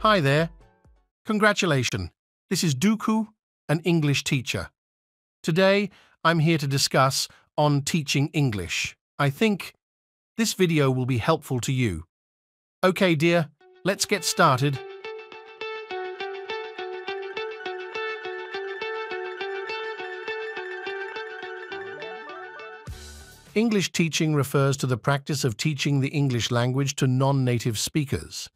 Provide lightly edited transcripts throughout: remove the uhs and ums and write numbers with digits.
Hi there. Congratulations. This is Duku, an English teacher. Today, I'm here to discuss on teaching English. I think this video will be helpful to you. Okay, dear, let's get started. English teaching refers to the practice of teaching the English language to non-native speakers.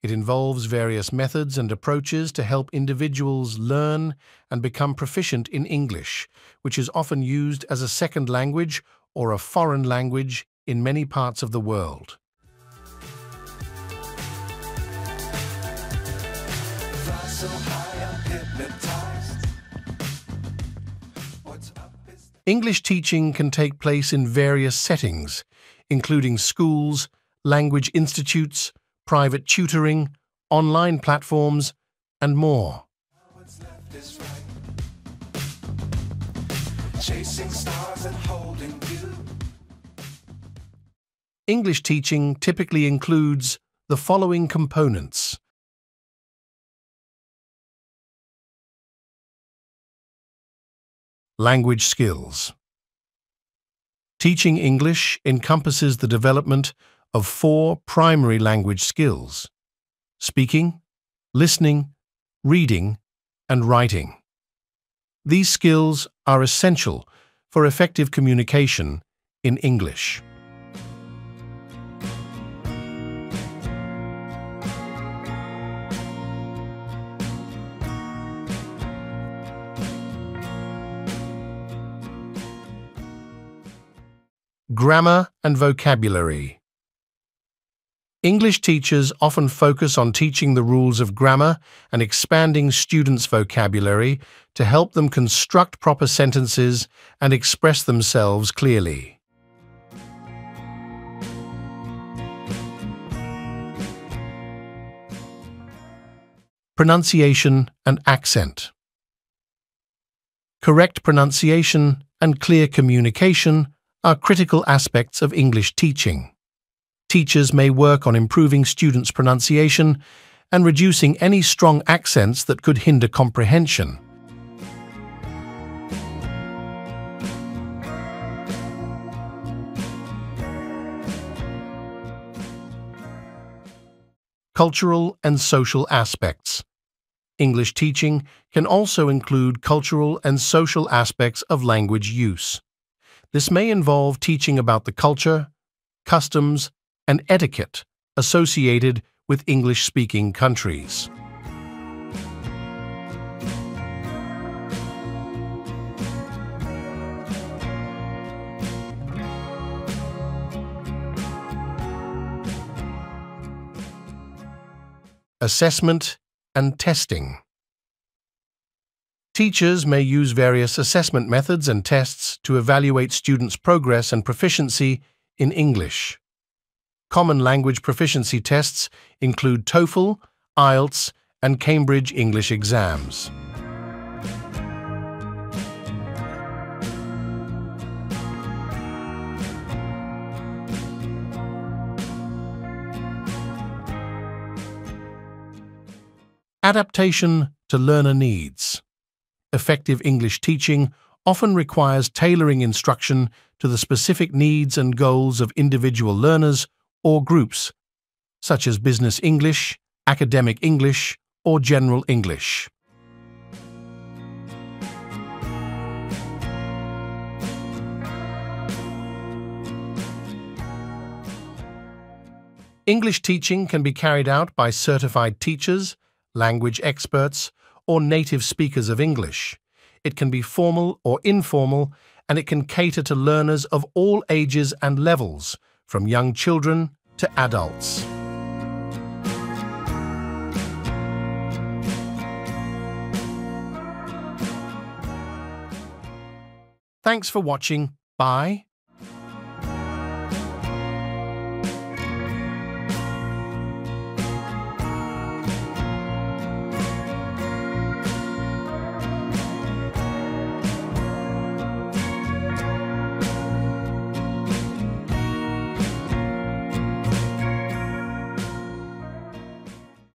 It involves various methods and approaches to help individuals learn and become proficient in English, which is often used as a second language or a foreign language in many parts of the world. English teaching can take place in various settings, including schools, language institutes, private tutoring, online platforms, and more. English teaching typically includes the following components. Language skills. Teaching English encompasses the development of 4 primary language skills: speaking, listening, reading, and writing. These skills are essential for effective communication in English. Grammar and vocabulary. English teachers often focus on teaching the rules of grammar and expanding students' vocabulary to help them construct proper sentences and express themselves clearly. Pronunciation and accent. Correct pronunciation and clear communication are critical aspects of English teaching. Teachers may work on improving students' pronunciation and reducing any strong accents that could hinder comprehension. Cultural and social aspects. English teaching can also include cultural and social aspects of language use. This may involve teaching about the culture, customs, and etiquette associated with English-speaking countries. Assessment and testing. Teachers may use various assessment methods and tests to evaluate students' progress and proficiency in English. Common language proficiency tests include TOEFL, IELTS, and Cambridge English exams. Adaptation to learner needs. Effective English teaching often requires tailoring instruction to the specific needs and goals of individual learners or groups, such as business English, academic English, or general English. English teaching can be carried out by certified teachers, language experts, or native speakers of English. It can be formal or informal, and it can cater to learners of all ages and levels, from young children to adults. Thanks for watching. Bye.